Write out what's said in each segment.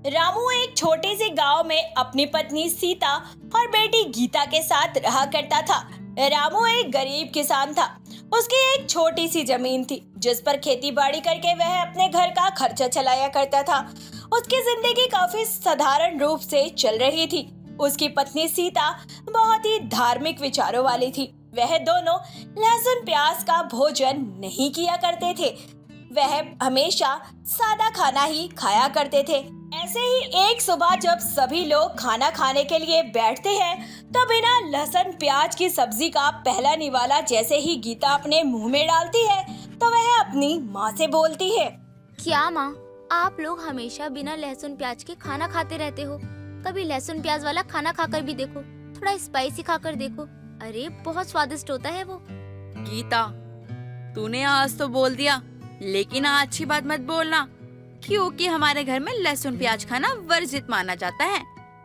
रामू एक छोटे से गांव में अपनी पत्नी सीता और बेटी गीता के साथ रहा करता था। रामू एक गरीब किसान था। उसकी एक छोटी सी जमीन थी जिस पर खेती बाड़ी करके वह अपने घर का खर्चा चलाया करता था। उसकी जिंदगी काफी साधारण रूप से चल रही थी। उसकी पत्नी सीता बहुत ही धार्मिक विचारों वाली थी। वह दोनों लहसुन प्याज का भोजन नहीं किया करते थे। वह हमेशा सादा खाना ही खाया करते थे। ऐसे ही एक सुबह जब सभी लोग खाना खाने के लिए बैठते हैं तो बिना लहसुन प्याज की सब्जी का पहला निवाला जैसे ही गीता अपने मुंह में डालती है तो वह अपनी माँ से बोलती है, क्या माँ, आप लोग हमेशा बिना लहसुन प्याज के खाना खाते रहते हो। कभी लहसुन प्याज वाला खाना खाकर भी देखो, थोड़ा स्पाइसी खाकर देखो। अरे बहुत स्वादिष्ट होता है वो। गीता, तूने आज तो बोल दिया, लेकिन अच्छी बात मत बोलना, क्योंकि हमारे घर में लहसुन प्याज खाना वर्जित माना जाता है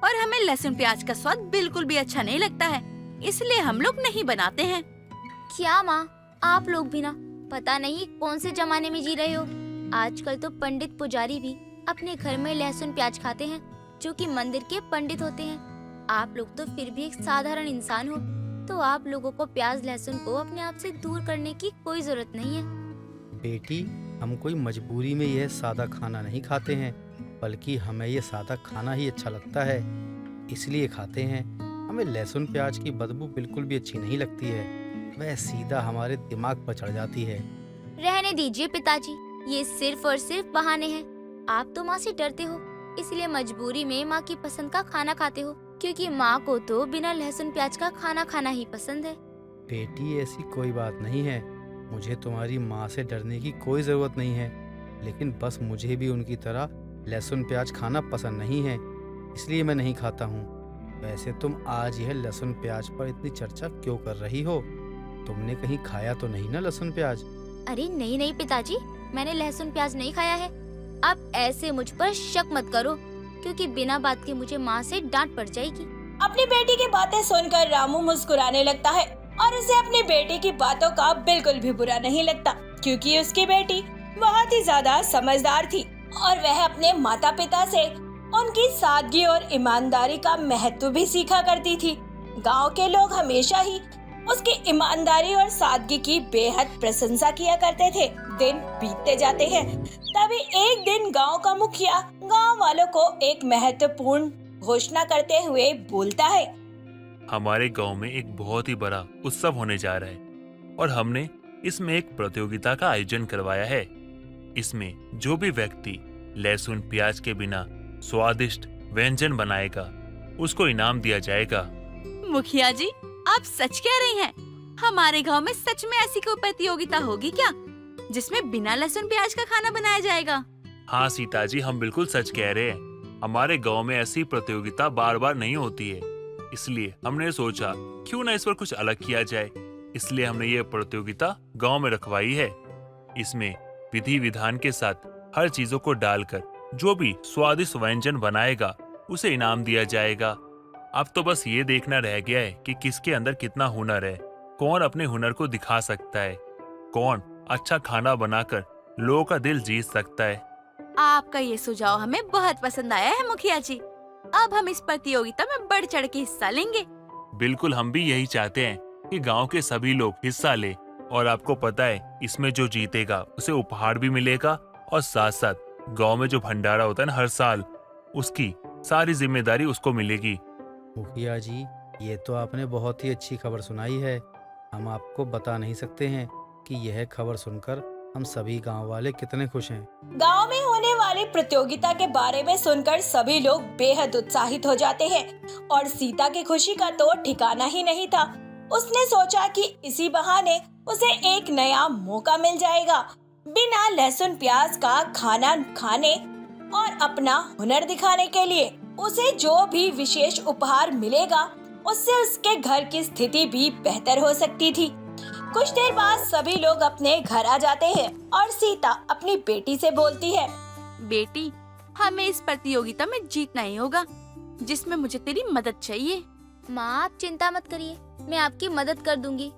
और हमें लहसुन प्याज का स्वाद बिल्कुल भी अच्छा नहीं लगता है, इसलिए हम लोग नहीं बनाते हैं। क्या माँ, आप लोग भी ना पता नहीं कौन से जमाने में जी रहे हो। आजकल तो पंडित पुजारी भी अपने घर में लहसुन प्याज खाते हैं, जो कि मंदिर के पंडित होते हैं। आप लोग तो फिर भी एक साधारण इंसान हो, तो आप लोगों को प्याज लहसुन को अपने आप से दूर करने की कोई जरूरत नहीं है। बेटी, हम कोई मजबूरी में यह सादा खाना नहीं खाते हैं, बल्कि हमें यह सादा खाना ही अच्छा लगता है, इसलिए खाते हैं। हमें लहसुन प्याज की बदबू बिल्कुल भी अच्छी नहीं लगती है, वह सीधा हमारे दिमाग पर चढ़ जाती है। रहने दीजिए पिताजी, ये सिर्फ और सिर्फ बहाने हैं। आप तो माँ से डरते हो, इसलिए मजबूरी में माँ की पसंद का खाना खाते हो, क्योंकि माँ को तो बिना लहसुन प्याज का खाना खाना ही पसंद है। बेटी, ऐसी कोई बात नहीं है, मुझे तुम्हारी माँ से डरने की कोई ज़रूरत नहीं है, लेकिन बस मुझे भी उनकी तरह लहसुन प्याज खाना पसंद नहीं है, इसलिए मैं नहीं खाता हूँ। वैसे तुम आज यह लहसुन प्याज पर इतनी चर्चा क्यों कर रही हो? तुमने कहीं खाया तो नहीं ना लहसुन प्याज? अरे नहीं नहीं पिताजी, मैंने लहसुन प्याज नहीं खाया है। आप ऐसे मुझ पर शक मत करो, क्योंकि बिना बात के मुझे माँ से डांट पड़ जाएगी। अपनी बेटी की बातें सुनकर रामू मुस्कुराने लगता है और उसे अपनी बेटी की बातों का बिल्कुल भी बुरा नहीं लगता, क्योंकि उसकी बेटी बहुत ही ज्यादा समझदार थी और वह अपने माता पिता से उनकी सादगी और ईमानदारी का महत्व भी सीखा करती थी। गांव के लोग हमेशा ही उसकी ईमानदारी और सादगी की बेहद प्रशंसा किया करते थे। दिन बीतते जाते हैं, तभी एक दिन गांव का मुखिया गांव वालों को एक महत्वपूर्ण घोषणा करते हुए बोलता है, हमारे गांव में एक बहुत ही बड़ा उत्सव होने जा रहा है और हमने इसमें एक प्रतियोगिता का आयोजन करवाया है। इसमें जो भी व्यक्ति लहसुन प्याज के बिना स्वादिष्ट व्यंजन बनाएगा उसको इनाम दिया जाएगा। मुखिया जी, आप सच कह रही हैं? हमारे गांव में सच में ऐसी कोई प्रतियोगिता होगी क्या, जिसमें बिना लहसुन प्याज का खाना बनाया जाएगा? हाँ सीता जी, हम बिल्कुल सच कह रहे हैं। हमारे गांव में ऐसी प्रतियोगिता बार बार नहीं होती है, इसलिए हमने सोचा क्यों ना इस पर कुछ अलग किया जाए, इसलिए हमने ये प्रतियोगिता गांव में रखवाई है। इसमें विधि विधान के साथ हर चीजों को डालकर जो भी स्वादिष्ट व्यंजन बनाएगा उसे इनाम दिया जाएगा। अब तो बस ये देखना रह गया है कि किसके अंदर कितना हुनर है, कौन अपने हुनर को दिखा सकता है, कौन अच्छा खाना बनाकर लोगों का दिल जीत सकता है। आपका ये सुझाव हमें बहुत पसंद आया है मुखिया जी। अब हम इस प्रतियोगिता में बढ़ चढ़ के हिस्सा लेंगे। बिल्कुल, हम भी यही चाहते हैं कि गांव के सभी लोग हिस्सा ले, और आपको पता है इसमें जो जीतेगा उसे उपहार भी मिलेगा और साथ साथ गांव में जो भंडारा होता है ना हर साल, उसकी सारी जिम्मेदारी उसको मिलेगी। मुखिया जी, ये तो आपने बहुत ही अच्छी खबर सुनाई है। हम आपको बता नहीं सकते हैं कि यह खबर सुनकर हम सभी गांव वाले कितने खुश हैं। गांव में होने वाली प्रतियोगिता के बारे में सुनकर सभी लोग बेहद उत्साहित हो जाते हैं और सीता की खुशी का तो ठिकाना ही नहीं था। उसने सोचा कि इसी बहाने उसे एक नया मौका मिल जाएगा। बिना लहसुन प्याज का खाना खाने और अपना हुनर दिखाने के लिए उसे जो भी विशेष उपहार मिलेगा उससे उसके घर की स्थिति भी बेहतर हो सकती थी। कुछ देर बाद सभी लोग अपने घर आ जाते हैं और सीता अपनी बेटी से बोलती है, बेटी, हमें इस प्रतियोगिता में जीतना ही होगा, जिसमें मुझे तेरी मदद चाहिए। माँ, आप चिंता मत करिए, मैं आपकी मदद कर दूंगी।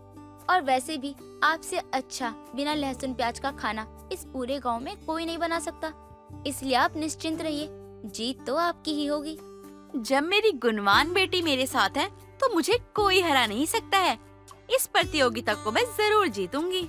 और वैसे भी आपसे अच्छा बिना लहसुन प्याज का खाना इस पूरे गांव में कोई नहीं बना सकता, इसलिए आप निश्चिंत रहिए, जीत तो आपकी ही होगी। जब मेरी गुणवान बेटी मेरे साथ है तो मुझे कोई हरा नहीं सकता है। इस प्रतियोगिता को मैं जरूर जीतूंगी।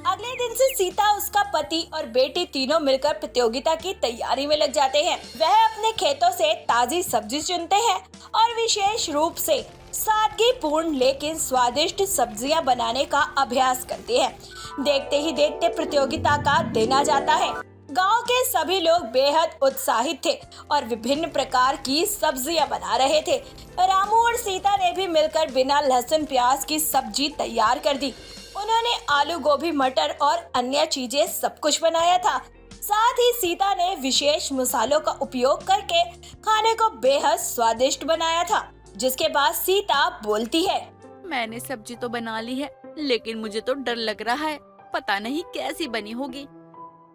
अगले दिन से सीता, उसका पति और बेटी तीनों मिलकर प्रतियोगिता की तैयारी में लग जाते हैं। वह अपने खेतों से ताजी सब्जी चुनते हैं और विशेष रूप से सादगीपूर्ण लेकिन स्वादिष्ट सब्जियां बनाने का अभ्यास करते हैं। देखते ही देखते प्रतियोगिता का दिन आ जाता है। गांव के सभी लोग बेहद उत्साहित थे और विभिन्न प्रकार की सब्जियां बना रहे थे। रामू और सीता ने भी मिलकर बिना लहसुन प्याज की सब्जी तैयार कर दी। उन्होंने आलू, गोभी, मटर और अन्य चीजें सब कुछ बनाया था। साथ ही सीता ने विशेष मसालों का उपयोग करके खाने को बेहद स्वादिष्ट बनाया था। जिसके बाद सीता बोलती है, मैंने सब्जी तो बना ली है, लेकिन मुझे तो डर लग रहा है। पता नहीं कैसी बनी होगी।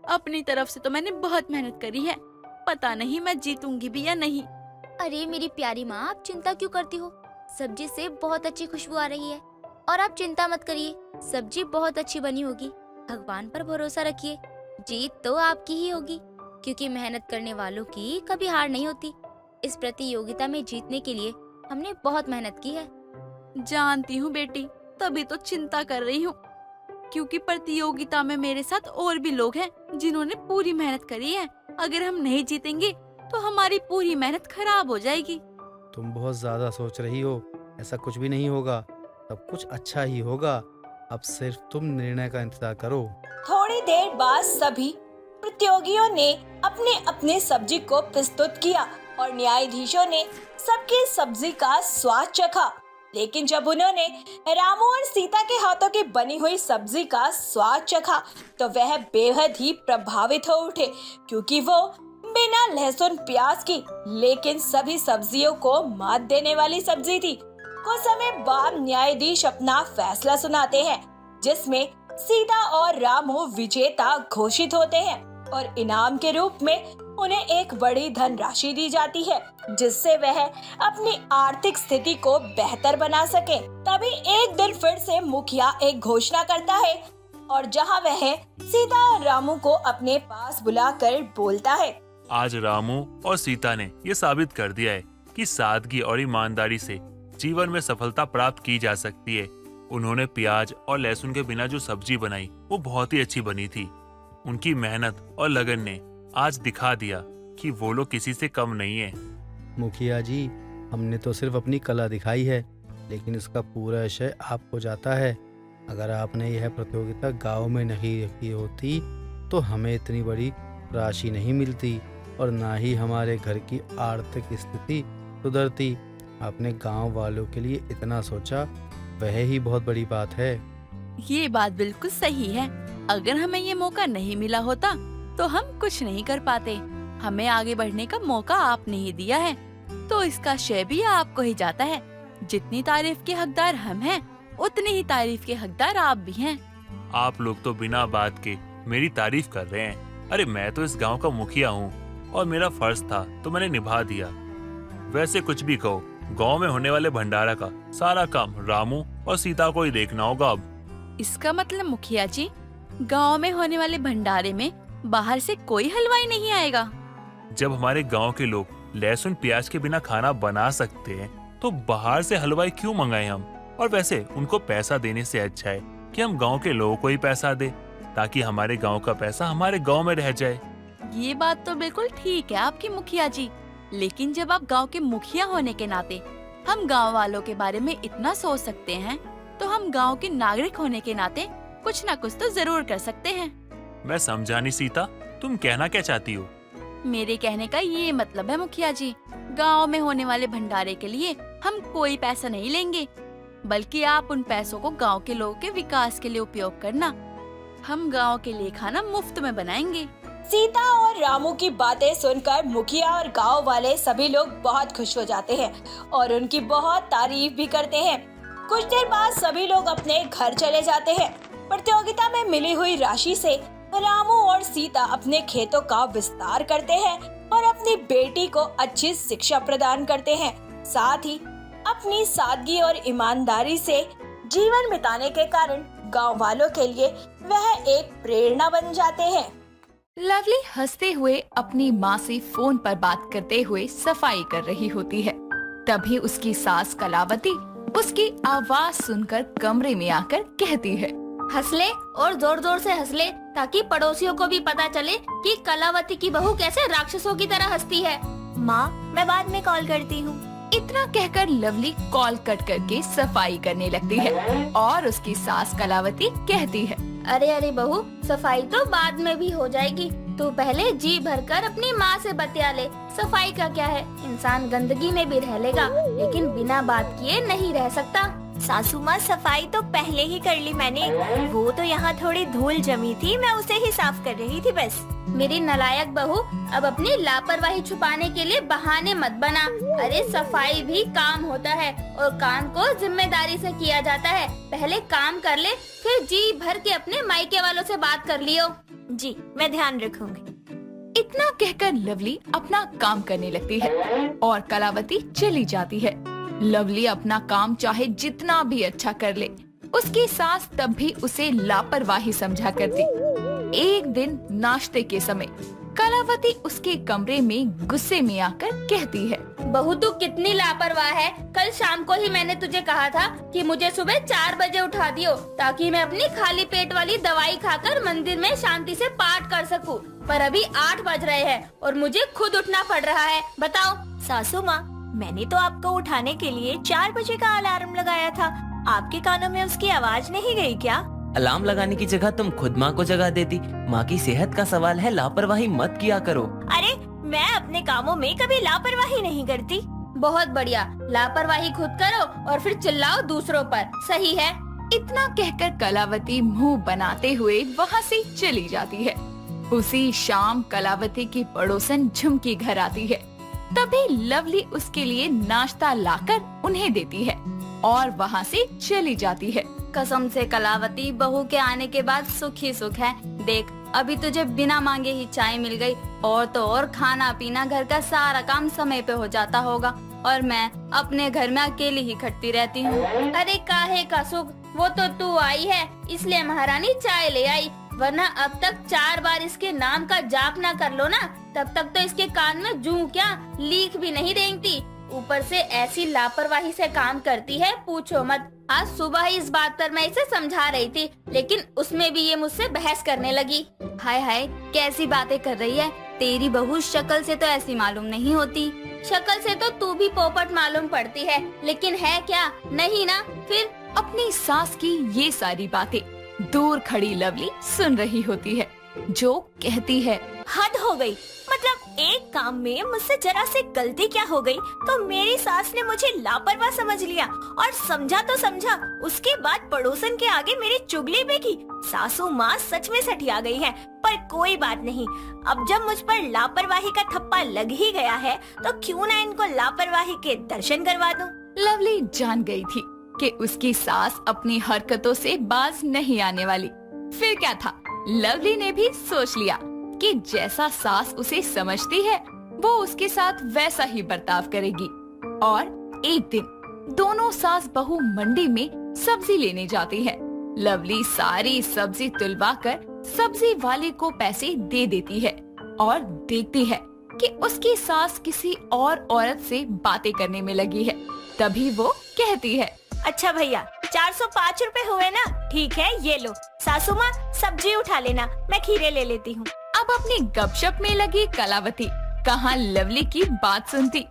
अपनी तरफ से तो मैंने बहुत मेहनत करी है। पता नहीं मैं जीतूंगी भी या नहीं। अरे मेरी प्यारी माँ, आप चिंता क्यों करती हो? सब्जी से बहुत अच्छी खुशबू आ रही है और आप चिंता मत करिए, सब्जी बहुत अच्छी बनी होगी। भगवान पर भरोसा रखिए, जीत तो आपकी ही होगी, क्योंकि मेहनत करने वालों की कभी हार नहीं होती। इस प्रतियोगिता में जीतने के लिए हमने बहुत मेहनत की है। जानती हूँ बेटी, तभी तो चिंता कर रही हूँ, क्योंकि प्रतियोगिता में मेरे साथ और भी लोग हैं जिन्होंने पूरी मेहनत करी है। अगर हम नहीं जीतेंगे तो हमारी पूरी मेहनत खराब हो जाएगी। तुम बहुत ज्यादा सोच रही हो, ऐसा कुछ भी नहीं होगा, सब कुछ अच्छा ही होगा। अब सिर्फ तुम निर्णय का इंतजार करो। थोड़ी देर बाद सभी प्रतियोगियों ने अपने अपने सब्जी को प्रस्तुत किया और न्यायाधीशों ने सबकी सब्जी का स्वाद चखा। लेकिन जब उन्होंने रामू और सीता के हाथों की बनी हुई सब्जी का स्वाद चखा तो वह बेहद ही प्रभावित हो उठे, क्योंकि वो बिना लहसुन प्याज की लेकिन सभी सब्जियों को मात देने वाली सब्जी थी। कुछ समय बाद न्यायाधीश अपना फैसला सुनाते हैं, जिसमें सीता और रामू विजेता घोषित होते हैं और इनाम के रूप में उन्हें एक बड़ी धनराशि दी जाती है, जिससे वह अपनी आर्थिक स्थिति को बेहतर बना सके। तभी एक दिन फिर से मुखिया एक घोषणा करता है और जहां वह सीता और रामू को अपने पास बुलाकर बोलता है, आज रामू और सीता ने ये साबित कर दिया है कि सादगी और ईमानदारी से जीवन में सफलता प्राप्त की जा सकती है। उन्होंने प्याज और लहसुन के बिना जो सब्जी बनाई वो बहुत ही अच्छी बनी थी। उनकी मेहनत और लगन ने आज दिखा दिया कि वो लोग किसी से कम नहीं है। मुखिया जी, हमने तो सिर्फ अपनी कला दिखाई है, लेकिन इसका पूरा श्रेय आपको जाता है। अगर आपने यह प्रतियोगिता गांव में नहीं रखी होती तो हमें इतनी बड़ी राशि नहीं मिलती और ना ही हमारे घर की आर्थिक स्थिति सुधरती। आपने गांव वालों के लिए इतना सोचा, वह ही बहुत बड़ी बात है। ये बात बिल्कुल सही है। अगर हमें ये मौका नहीं मिला होता तो हम कुछ नहीं कर पाते। हमें आगे बढ़ने का मौका आपने ही दिया है, तो इसका श्रेय भी आपको ही जाता है। जितनी तारीफ के हकदार हम हैं, उतनी ही तारीफ के हकदार आप भी हैं। आप लोग तो बिना बात के मेरी तारीफ कर रहे हैं। अरे मैं तो इस गांव का मुखिया हूँ और मेरा फर्ज था तो मैंने निभा दिया। वैसे कुछ भी कहो, गांव में होने वाले भंडारा का सारा काम रामू और सीता को ही देखना होगा। अब इसका मतलब मुखिया जी, गांव में होने वाले भंडारे में बाहर से कोई हलवाई नहीं आएगा? जब हमारे गांव के लोग लहसुन प्याज के बिना खाना बना सकते हैं तो बाहर से हलवाई क्यों मंगाए हम? और वैसे उनको पैसा देने से अच्छा है कि हम गांव के लोगों को ही पैसा दे, ताकि हमारे गांव का पैसा हमारे गांव में रह जाए। ये बात तो बिल्कुल ठीक है आपकी मुखिया जी, लेकिन जब आप गांव के मुखिया होने के नाते हम गांव वालों के बारे में इतना सोच सकते हैं, तो हम गांव के नागरिक होने के नाते कुछ न कुछ तो जरूर कर सकते हैं। मैं समझा नहीं सीता, तुम कहना क्या चाहती हो? मेरे कहने का ये मतलब है मुखिया जी, गांव में होने वाले भंडारे के लिए हम कोई पैसा नहीं लेंगे, बल्कि आप उन पैसों को गांव के लोगों के विकास के लिए उपयोग करना। हम गांव के लिए खाना मुफ्त में बनाएंगे। सीता और रामू की बातें सुनकर मुखिया और गांव वाले सभी लोग बहुत खुश हो जाते हैं और उनकी बहुत तारीफ भी करते हैं। कुछ देर बाद सभी लोग अपने घर चले जाते हैं। प्रतियोगिता में मिली हुई राशि से रामू और सीता अपने खेतों का विस्तार करते हैं और अपनी बेटी को अच्छी शिक्षा प्रदान करते हैं। साथ ही अपनी सादगी और ईमानदारी से जीवन बिताने के कारण गांव वालों के लिए वह एक प्रेरणा बन जाते हैं। लवली हंसते हुए अपनी माँ से फोन पर बात करते हुए सफाई कर रही होती है। तभी उसकी सास कलावती उसकी आवाज सुनकर कमरे में आकर कहती है, हंस ले और जोर जोर से हंस ले, ताकि पड़ोसियों को भी पता चले कि कलावती की बहू कैसे राक्षसों की तरह हंसती है। माँ, मैं बाद में कॉल करती हूँ। इतना कहकर लवली कॉल कट करके सफाई करने लगती है और उसकी सास कलावती कहती है, अरे अरे बहू, सफाई तो बाद में भी हो जाएगी, तू पहले जी भरकर अपनी माँ से बतिया ले। सफाई का क्या है, इंसान गंदगी में भी रह लेगा, लेकिन बिना बात किए नहीं रह सकता। सासू माँ, सफाई तो पहले ही कर ली मैंने। वो तो यहाँ थोड़ी धूल जमी थी, मैं उसे ही साफ कर रही थी बस। मेरी नालायक बहू, अब अपनी लापरवाही छुपाने के लिए बहाने मत बना। अरे सफाई भी काम होता है और काम को जिम्मेदारी से किया जाता है। पहले काम कर ले, फिर जी भर के अपने मायके वालों से बात कर लियो। जी, मैं ध्यान रखूंगी। इतना कहकर लवली अपना काम करने लगती है और कलावती चली जाती है। लवली अपना काम चाहे जितना भी अच्छा कर ले, उसकी सास तब भी उसे लापरवाही समझा करती। एक दिन नाश्ते के समय कलावती उसके कमरे में गुस्से में आकर कहती है, बहू तू कितनी लापरवाह है। कल शाम को ही मैंने तुझे कहा था कि मुझे सुबह 4 बजे उठा दियो, ताकि मैं अपनी खाली पेट वाली दवाई खाकर मंदिर में शांति से पाठ कर सकूं। पर अभी 8 बज रहे हैं और मुझे खुद उठना पड़ रहा है। बताओ। सासू माँ, मैंने तो आपको उठाने के लिए 4 बजे का अलार्म लगाया था। आपके कानों में उसकी आवाज नहीं गई क्या? अलार्म लगाने की जगह तुम खुद माँ को जगा देती। माँ की सेहत का सवाल है, लापरवाही मत किया करो। अरे, मैं अपने कामों में कभी लापरवाही नहीं करती। बहुत बढ़िया, लापरवाही खुद करो और फिर चिल्लाओ दूसरों पर। सही है। इतना कहकर कलावती मुंह बनाते हुए वहाँ से चली जाती है। उसी शाम कलावती की पड़ोसन झुमकी घर आती है। तभी लवली उसके लिए नाश्ता लाकर उन्हें देती है और वहाँ से चली जाती है। कसम से कलावती, बहू के आने के बाद सुख ही सुख है। देख, अभी तुझे बिना मांगे ही चाय मिल गई, और तो और खाना पीना, घर का सारा काम समय पे हो जाता होगा, और मैं अपने घर में अकेली ही खटती रहती हूँ। अरे काहे का सुख, वो तो तू आई है इसलिए महारानी चाय ले आई, वरना अब तक 4 बार इसके नाम का जाप ना कर लो ना, तब तक तो इसके कान में जूं क्या लीक भी नहीं रेंगती। ऊपर से ऐसी लापरवाही से काम करती है, पूछो मत। आज सुबह ही इस बात पर मैं इसे समझा रही थी, लेकिन उसमें भी ये मुझसे बहस करने लगी। हाय हाय, कैसी बातें कर रही है। तेरी बहू शक्ल से तो ऐसी मालूम नहीं होती। शक्ल से तो तू भी पोपट मालूम पड़ती है, लेकिन है क्या? नहीं ना। फिर अपनी सास की ये सारी बातें दूर खड़ी लवली सुन रही होती है, जो कहती है, हद हो गई। मतलब एक काम में मुझसे जरा से गलती क्या हो गई तो मेरी सास ने मुझे लापरवाह समझ लिया, और समझा तो समझा, उसके बाद पड़ोसन के आगे मेरी चुगली भी की। सासू माँ सच में सठिया गई है, पर कोई बात नहीं। अब जब मुझ पर लापरवाही का थप्पा लग ही गया है तो क्यों ना इनको लापरवाही के दर्शन करवा दूं। लवली जान गई थी कि उसकी सास अपनी हरकतों से बाज नहीं आने वाली। फिर क्या था, लवली ने भी सोच लिया कि जैसा सास उसे समझती है वो उसके साथ वैसा ही बर्ताव करेगी। और एक दिन दोनों सास बहू मंडी में सब्जी लेने जाती हैं। लवली सारी सब्जी तुलवाकर सब्जी वाले को पैसे दे देती है और देखती है कि उसकी सास किसी और औरत से बातें करने में लगी है। तभी वो कहती है, अच्छा भैया, 405 रुपए हुए ना? ठीक है, ये लो। सासू माँ, सब्जी उठा लेना, मैं खीरे ले लेती हूँ। अब अपनी गपशप में लगी कलावती कहाँ लवली की बात सुनती।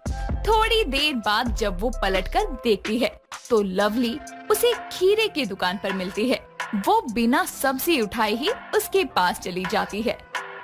थोड़ी देर बाद जब वो पलटकर देखती है तो लवली उसे खीरे की दुकान पर मिलती है। वो बिना सब्जी उठाए ही उसके पास चली जाती है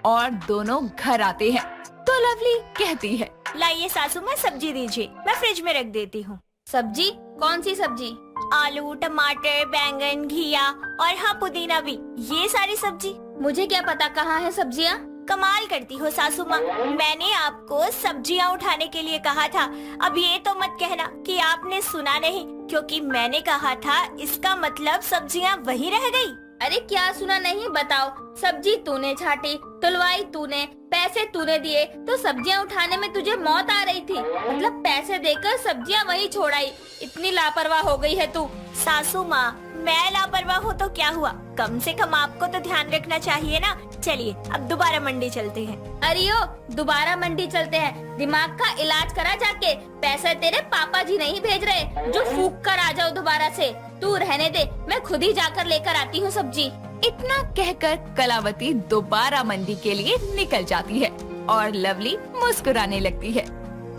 और दोनों घर आते हैं तो लवली कहती है, लाइए सासू माँ, सब्जी दीजिए, मैं फ्रिज में रख देती हूँ। सब्जी? कौन सी सब्जी? आलू, टमाटर, बैंगन, घिया और हाँ, पुदीना भी। ये सारी सब्जी। मुझे क्या पता कहाँ है सब्जियाँ? कमाल करती हो सासू माँ, मैंने आपको सब्जियाँ उठाने के लिए कहा था। अब ये तो मत कहना कि आपने सुना नहीं, क्योंकि मैंने कहा था, इसका मतलब सब्जियाँ वहीं रह गई। अरे क्या सुना नहीं, बताओ। सब्जी तूने छाटी, तुलवाई तूने, पैसे तूने दिए, तो सब्जियां उठाने में तुझे मौत आ रही थी। मतलब पैसे देकर सब्जियां वहीं छोड़ाई। इतनी लापरवाह हो गई है तू। सासू माँ, मैं लापरवाह हूँ तो क्या हुआ, कम से कम आपको तो ध्यान रखना चाहिए ना। चलिए अब दोबारा मंडी चलते हैं। अरे ओ, दोबारा मंडी चलते हैं, दिमाग का इलाज करा जाके। पैसे तेरे पापा जी नहीं भेज रहे जो फूक कर आ जाओ दोबारा से। तू रहने दे, मैं खुद ही जाकर लेकर आती हूँ सब्जी। इतना कहकर कलावती दोबारा मंडी के लिए निकल जाती है और लवली मुस्कुराने लगती है।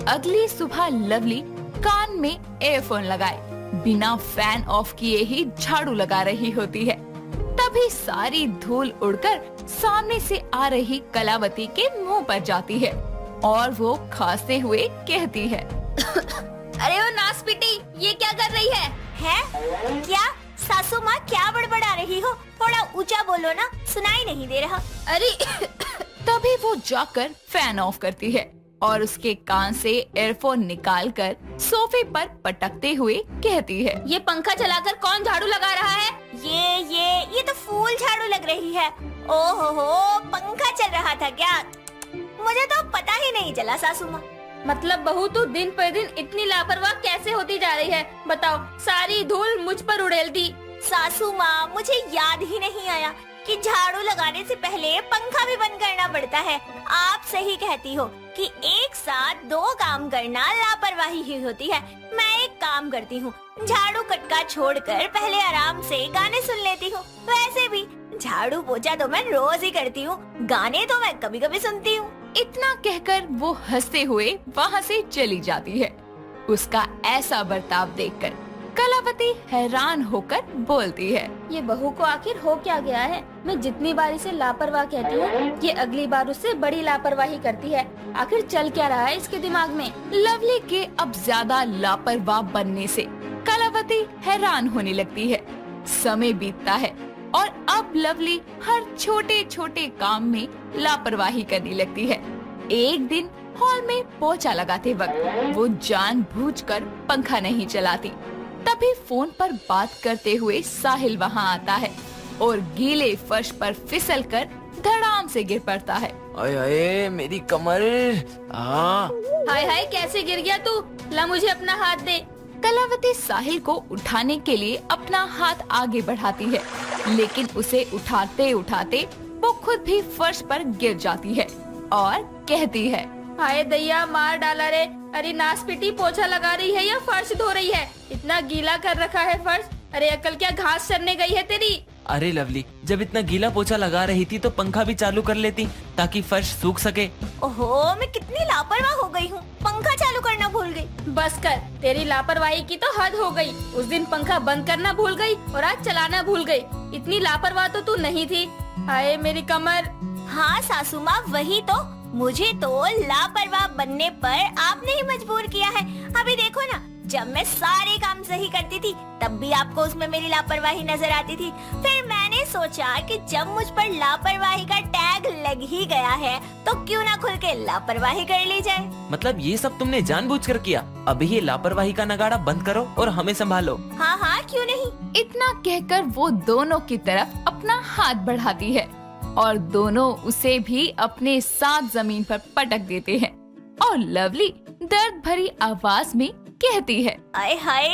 अगली सुबह लवली कान में एयरफोन लगाए बिना फैन ऑफ किए ही झाड़ू लगा रही होती है। तभी सारी धूल उड़कर सामने से आ रही कलावती के मुंह पर जाती है और वो खांसते हुए कहती है, अरे ओ नासपीटी, ये क्या कर रही है? हैं? क्या सासू माँ, क्या बड़बड़ा रही हो? थोड़ा ऊंचा बोलो ना, सुनाई नहीं दे रहा। अरे तभी वो जाकर फैन ऑफ करती है और उसके कान से एयरफोन निकालकर सोफे पर पटकते हुए कहती है, ये पंखा चलाकर कौन झाड़ू लगा रहा है? ये तो फूल झाड़ू लग रही है। ओहो, पंखा चल रहा था क्या? मुझे तो पता ही नहीं चला सासू माँ। मतलब बहू, तू दिन पर दिन इतनी लापरवाह कैसे होती जा रही है? बताओ, सारी धूल मुझ पर उड़ेल दी। सासू माँ, मुझे याद ही नहीं आया कि झाड़ू लगाने से पहले पंखा भी बंद करना पड़ता है। आप सही कहती हो कि एक साथ दो काम करना लापरवाही ही होती है। मैं एक काम करती हूँ, झाड़ू कटका छोड़कर पहले आराम से गाने सुन लेती हूँ। वैसे भी झाड़ू पोछा तो मैं रोज ही करती हूँ, गाने तो मैं कभी कभी सुनती हूँ। इतना कहकर वो हंसते हुए वहाँ से चली जाती है। उसका ऐसा बर्ताव देखकर कलावती हैरान होकर बोलती है, ये बहू को आखिर हो क्या गया है? मैं जितनी बार इसे लापरवाह कहती हूँ, ये अगली बार उससे बड़ी लापरवाही करती है। आखिर चल क्या रहा है इसके दिमाग में? लवली के अब ज्यादा लापरवाह बनने से कलावती हैरान होने लगती है। समय बीतता है और अब लवली हर छोटे छोटे काम में लापरवाही करने लगती है। एक दिन हॉल में पोछा लगाते वक्त वो जानबूझकर पंखा नहीं चलाती। तभी फोन पर बात करते हुए साहिल वहाँ आता है और गीले फर्श पर फिसलकर धड़ाम से गिर पड़ता है। अरे अरे मेरी कमर। हाय हाय, कैसे गिर गया तू? ला मुझे अपना हाथ दे। कलावती साहिल को उठाने के लिए अपना हाथ आगे बढ़ाती है, लेकिन उसे उठाते उठाते वो खुद भी फर्श पर गिर जाती है और कहती है, हाय दैया, मार डाला रे। अरे नासपीटी, पोछा लगा रही है या फर्श धो रही है? इतना गीला कर रखा है फर्श। अरे अकल क्या घास चरने गई है तेरी? अरे लवली, जब इतना गीला पोछा लगा रही थी तो पंखा भी चालू कर लेती ताकि फर्श सूख सके। ओहो, मैं कितनी लापरवाह हो गई हूँ, पंखा चालू करना भूल गई। बस कर, तेरी लापरवाही की तो हद हो गई। उस दिन पंखा बंद करना भूल गई और आज चलाना भूल गई। इतनी लापरवाह तो तू नहीं थी। हाय मेरी कमर। हाँ सासू माँ, वही तो, मुझे तो लापरवाह बनने पर आपने ही मजबूर किया है। अभी देखो ना, जब मैं सारे काम सही करती थी तब भी आपको उसमें मेरी लापरवाही नजर आती थी। फिर मैंने सोचा कि जब मुझ पर लापरवाही का टैग लग ही गया है तो क्यों ना खुल के लापरवाही कर ली जाए। मतलब ये सब तुमने जानबूझकर किया? अभी ये लापरवाही का नगाड़ा बंद करो और हमें संभालो। हाँ हाँ, क्यों नहीं। इतना कहकर वो दोनों की तरफ अपना हाथ बढ़ाती है और दोनों उसे भी अपने साथ जमीन पर पटक देते हैं और लवली दर्द भरी आवाज में कहती है, आए हाय,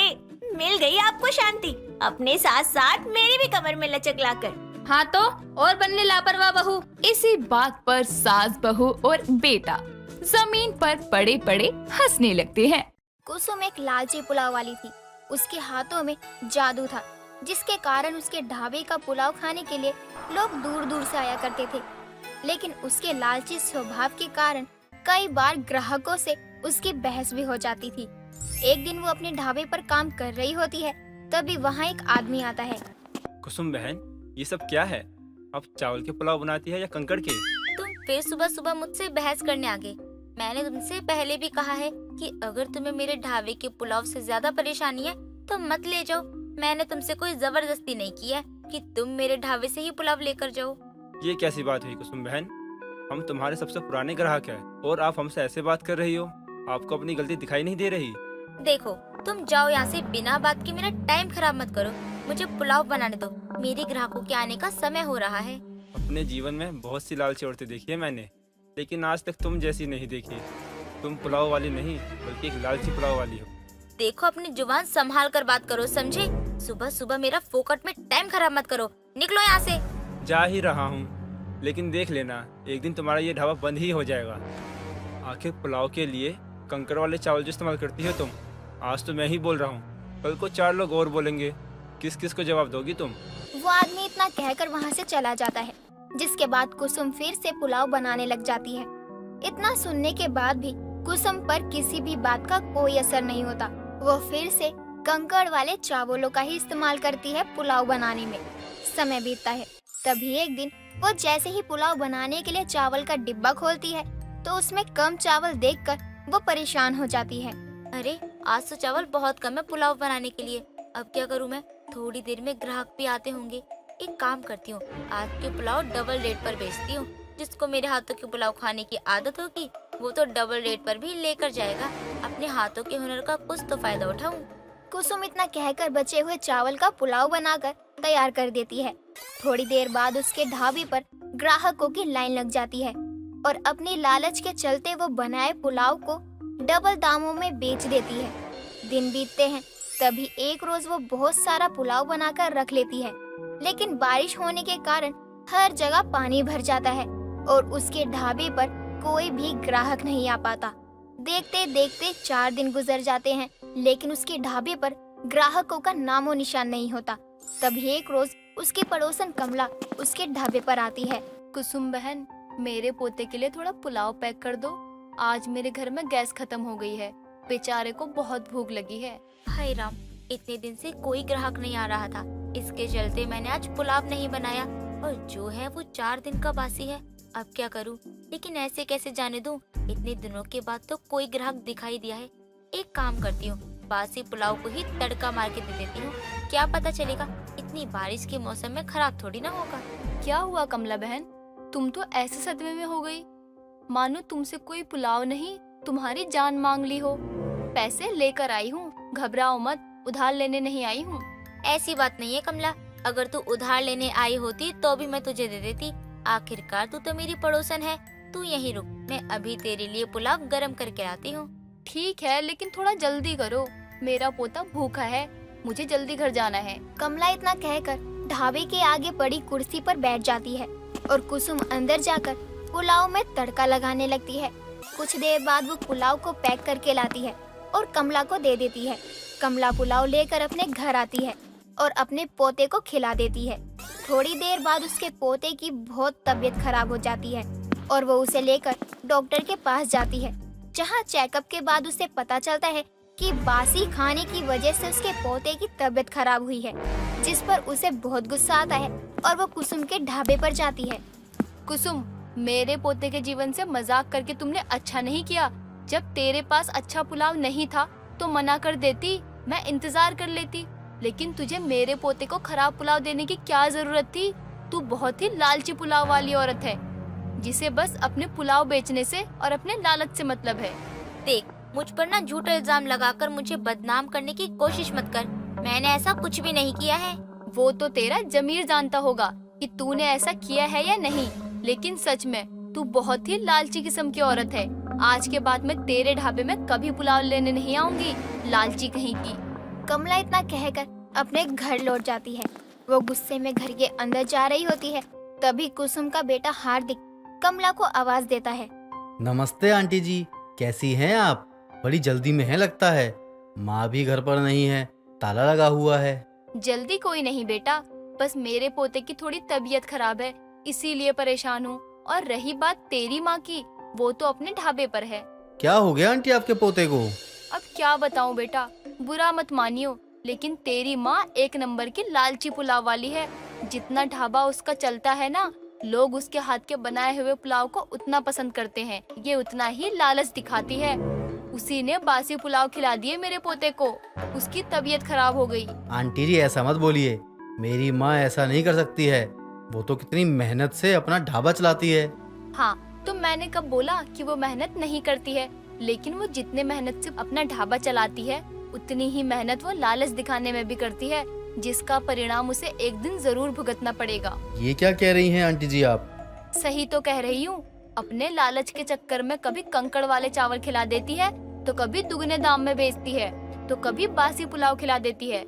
मिल गई आपको शांति, अपने साथ साथ मेरी भी कमर में लचक लाकर। हाँ तो और बनने लापरवाह बहू। इसी बात पर सास बहू और बेटा जमीन पर पड़े पड़े हंसने लगते हैं। कुसुम एक लालची पुलाव वाली थी। उसके हाथों में जादू था, जिसके कारण उसके ढाबे का पुलाव खाने के लिए लोग दूर दूर से आया करते थे। लेकिन उसके लालची स्वभाव के कारण कई बार ग्राहकों से उसकी बहस भी हो जाती थी। एक दिन वो अपने ढाबे पर काम कर रही होती है, तभी वहाँ एक आदमी आता है। कुसुम बहन, ये सब क्या है? आप चावल के पुलाव बनाती है या कंकड़ के? तुम फिर सुबह सुबह मुझसे बहस करने आ गए। मैंने तुमसे पहले भी कहा है कि अगर तुम्हें मेरे ढाबे के पुलाव से ज्यादा परेशानी है तो मत ले जाओ। मैंने तुमसे कोई जबरदस्ती नहीं की है कि तुम मेरे ढाबे से ही पुलाव लेकर जाओ। ये कैसी बात हुई कुसुम बहन? हम तुम्हारे सबसे पुराने ग्राहक हैं और आप हमसे ऐसे बात कर रही हो। आपको अपनी गलती दिखाई नहीं दे रही? देखो, तुम जाओ यहाँ से, बिना बात के मेरा टाइम खराब मत करो। मुझे पुलाव बनाने दो, मेरे ग्राहकों के आने का समय हो रहा है। अपने जीवन में बहुत सी लालची औरतें देखी है मैंने, लेकिन आज तक तुम जैसी नहीं देखी। तुम पुलाव वाली नहीं बल्कि एक लालची पुलाव वाली हो। देखो, अपनी जुबान संभाल कर बात करो, समझे? सुबह सुबह मेरा फोकट में टाइम खराब मत करो, निकलो यहाँ से। जा ही रहा हूँ, लेकिन देख लेना एक दिन तुम्हारा ये ढाबा बंद ही हो जाएगा। आखिर पुलाव के लिए कंकड़ वाले चावल जो इस्तेमाल करती हो तुम, आज तो मैं ही बोल रहा हूँ, कल को 4 लोग और बोलेंगे। किस किस को जवाब दोगी तुम? वो आदमी इतना कहकर वहाँ से चला जाता है, जिसके बाद कुसुम फिर से पुलाव बनाने लग जाती है। इतना सुनने के बाद भी कुसुम पर किसी भी बात का कोई असर नहीं होता। वो फिर से कंकड़ वाले चावलों का ही इस्तेमाल करती है पुलाव बनाने में। समय बीतता है, तभी एक दिन वो जैसे ही पुलाव बनाने के लिए चावल का डिब्बा खोलती है तो उसमें कम चावल देखकर वो परेशान हो जाती है। अरे आज तो चावल बहुत कम है पुलाव बनाने के लिए, अब क्या करूँ मैं? थोड़ी देर में ग्राहक भी आते होंगे। एक काम करती हूँ, आज के पुलाव डबल रेट पर बेचती हूँ। जिसको मेरे हाथों के पुलाव खाने की आदत होगी वो तो डबल रेट पर भी लेकर जाएगा। अपने हाथों के हुनर का कुछ तो फायदा उठाऊं। कुसुम इतना कहकर बचे हुए चावल का पुलाव बनाकर तैयार कर देती है। थोड़ी देर बाद उसके ढाबे पर ग्राहकों की लाइन लग जाती है और अपनी लालच के चलते वो बनाए पुलाव को डबल दामों में बेच देती है। दिन बीतते हैं, तभी एक रोज वो बहुत सारा पुलाव बनाकर रख लेती है, लेकिन बारिश होने के कारण हर जगह पानी भर जाता है और उसके ढाबे पर कोई भी ग्राहक नहीं आ पाता। देखते देखते 4 दिन गुजर जाते हैं, लेकिन उसके ढाबे पर ग्राहकों का नामो निशान नहीं होता। तभी एक रोज उसकी पड़ोसन कमला उसके ढाबे पर आती है। कुसुम बहन, मेरे पोते के लिए थोड़ा पुलाव पैक कर दो। आज मेरे घर में गैस खत्म हो गई है, बेचारे को बहुत भूख लगी है। हाय राम, इतने दिन से कोई ग्राहक नहीं आ रहा था, इसके चलते मैंने आज पुलाव नहीं बनाया और जो है वो 4 दिन का बासी है। अब क्या करूं? लेकिन ऐसे कैसे जाने दूं? इतने दिनों के बाद तो कोई ग्राहक दिखाई दिया है। एक काम करती हूँ, बासी पुलाव को ही तड़का मार के दे देती हूँ। क्या पता चलेगा, इतनी बारिश के मौसम में खराब थोड़ी ना होगा। क्या हुआ कमला बहन, तुम तो ऐसे सदमे में हो गई मानो तुमसे कोई पुलाव नहीं तुम्हारी जान मांग ली हो। पैसे लेकर आई हूँ, घबराओ मत, उधार लेने नहीं आई हूँ। ऐसी बात नहीं है कमला, अगर तू उधार लेने आई होती तो भी मैं तुझे दे देती। आखिरकार तू तो मेरी पड़ोसन है। तू यहीं रुक, मैं अभी तेरे लिए पुलाव गरम करके आती हूँ। ठीक है, लेकिन थोड़ा जल्दी करो, मेरा पोता भूखा है, मुझे जल्दी घर जाना है। कमला इतना कहकर ढाबे के आगे पड़ी कुर्सी पर बैठ जाती है और कुसुम अंदर जाकर पुलाव में तड़का लगाने लगती है। कुछ देर बाद वो पुलाव को पैक करके लाती है और कमला को दे देती है। कमला पुलाव लेकर अपने घर आती है और अपने पोते को खिला देती है। थोड़ी देर बाद उसके पोते की बहुत तबीयत खराब हो जाती है और वो उसे लेकर डॉक्टर के पास जाती है, जहाँ चेकअप के बाद उसे पता चलता है कि बासी खाने की वजह से उसके पोते की तबीयत खराब हुई है, जिस पर उसे बहुत गुस्सा आता है और वो कुसुम के ढाबे पर जाती है। कुसुम, मेरे पोते के जीवन से मजाक करके तुमने अच्छा नहीं किया। जब तेरे पास अच्छा पुलाव नहीं था तो मना कर देती, मैं इंतजार कर लेती। लेकिन तुझे मेरे पोते को खराब पुलाव देने की क्या जरूरत थी? तू बहुत ही लालची पुलाव वाली औरत है, जिसे बस अपने पुलाव बेचने से और अपने लालच से मतलब है। देख, मुझ पर ना झूठा इल्जाम लगाकर मुझे बदनाम करने की कोशिश मत कर। मैंने ऐसा कुछ भी नहीं किया है। वो तो तेरा जमीर जानता होगा कि तूने ऐसा किया है या नहीं, लेकिन सच में तू बहुत ही लालची किस्म की औरत है। आज के बाद मैं तेरे ढाबे में कभी पुलाव लेने नहीं आऊंगी, लालची कहीं की। कमला इतना कहकर अपने घर लौट जाती है। वो गुस्से में घर के अंदर जा रही होती है, तभी कुसुम का बेटा हार्दिक कमला को आवाज देता है। नमस्ते आंटी जी, कैसी हैं आप? बड़ी जल्दी में है लगता है। माँ भी घर पर नहीं है, ताला लगा हुआ है। जल्दी कोई नहीं बेटा, बस मेरे पोते की थोड़ी तबीयत खराब है, इसीलिए परेशान हूँ। और रही बात तेरी माँ की, वो तो अपने ढाबे पर है। क्या हो गया आंटी आपके पोते को? अब क्या बताऊँ बेटा, बुरा मत मानियो, लेकिन तेरी माँ एक नंबर की लालची पुलाव वाली है। जितना ढाबा उसका चलता है ना, लोग उसके हाथ के बनाए हुए पुलाव को उतना पसंद करते हैं, ये उतना ही लालच दिखाती है। उसी ने बासी पुलाव खिला दिए मेरे पोते को, उसकी तबीयत खराब हो गई। आंटी जी ऐसा मत बोलिए, मेरी माँ ऐसा नहीं कर सकती है। वो तो कितनी मेहनत से अपना ढाबा चलाती है। हाँ, तो मैंने कब बोला कि वो मेहनत नहीं करती है? लेकिन वो जितने मेहनत से अपना ढाबा चलाती है, उतनी ही मेहनत वो लालच दिखाने में भी करती है, जिसका परिणाम उसे एक दिन जरूर भुगतना पड़ेगा। ये क्या कह रही हैं आंटी जी आप? सही तो कह रही हूँ। अपने लालच के चक्कर में कभी कंकड़ वाले चावल खिला देती है, तो कभी दुगने दाम में बेचती है, तो कभी बासी पुलाव खिला देती है।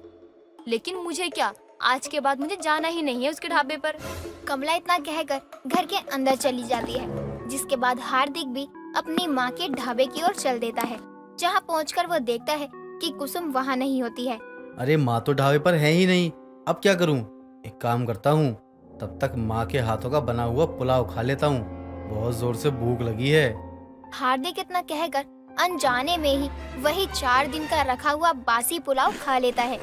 लेकिन मुझे क्या, आज के बाद मुझे जाना ही नहीं है उसके ढाबे पर। कमला इतना कहकर घर के अंदर चली जाती है, जिसके बाद हार्दिक भी अपनी माँ के ढाबे की ओर चल देता है, जहाँ पहुंचकर वो देखता है कि कुसुम वहाँ नहीं होती है। अरे माँ तो ढाबे पर है ही नहीं, अब क्या करूँ? एक काम करता हूँ, तब तक माँ के हाथों का बना हुआ पुलाव खा लेता हूँ, बहुत जोर से भूख लगी है। हार्दिक इतना कहकर अनजाने में ही वही 4 दिन का रखा हुआ बासी पुलाव खा लेता है,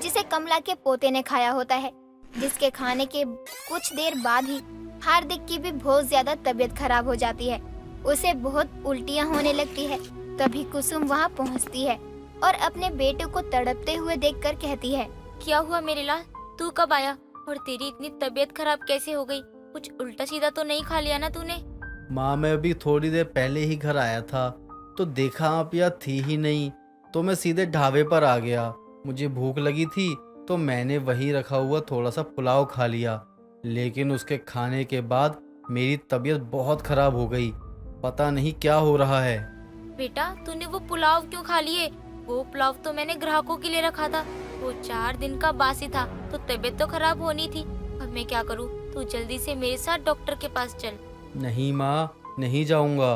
जिसे कमला के पोते ने खाया होता है। जिसके खाने के कुछ देर बाद ही हार्दिक की भी बहुत ज्यादा तबीयत खराब हो जाती है, उसे बहुत उल्टियां होने लगती है। तभी कुसुम वहां पहुंचती है और अपने बेटे को तड़पते हुए देखकर कहती है, क्या हुआ मेरे लाल, तू कब आया और तेरी इतनी तबीयत खराब कैसे हो गई? कुछ उल्टा सीधा तो नहीं खा लिया ना तूने? माँ मैं अभी थोड़ी देर पहले ही घर आया था, तो देखा आप यहाँ थी ही नहीं, तो मैं सीधे ढाबे पर आ गया। मुझे भूख लगी थी तो मैंने वही रखा हुआ थोड़ा सा पुलाव खा लिया, लेकिन उसके खाने के बाद मेरी तबीयत बहुत खराब हो गई। पता नहीं क्या हो रहा है। बेटा तूने वो पुलाव क्यों खा लिए? वो पुलाव तो मैंने ग्राहकों के लिए रखा था, वो 4 दिन का बासी था, तो तबीयत तो खराब होनी थी। अब मैं क्या करूँ? तू जल्दी से मेरे साथ डॉक्टर के पास चल। नहीं माँ, नहीं जाऊँगा।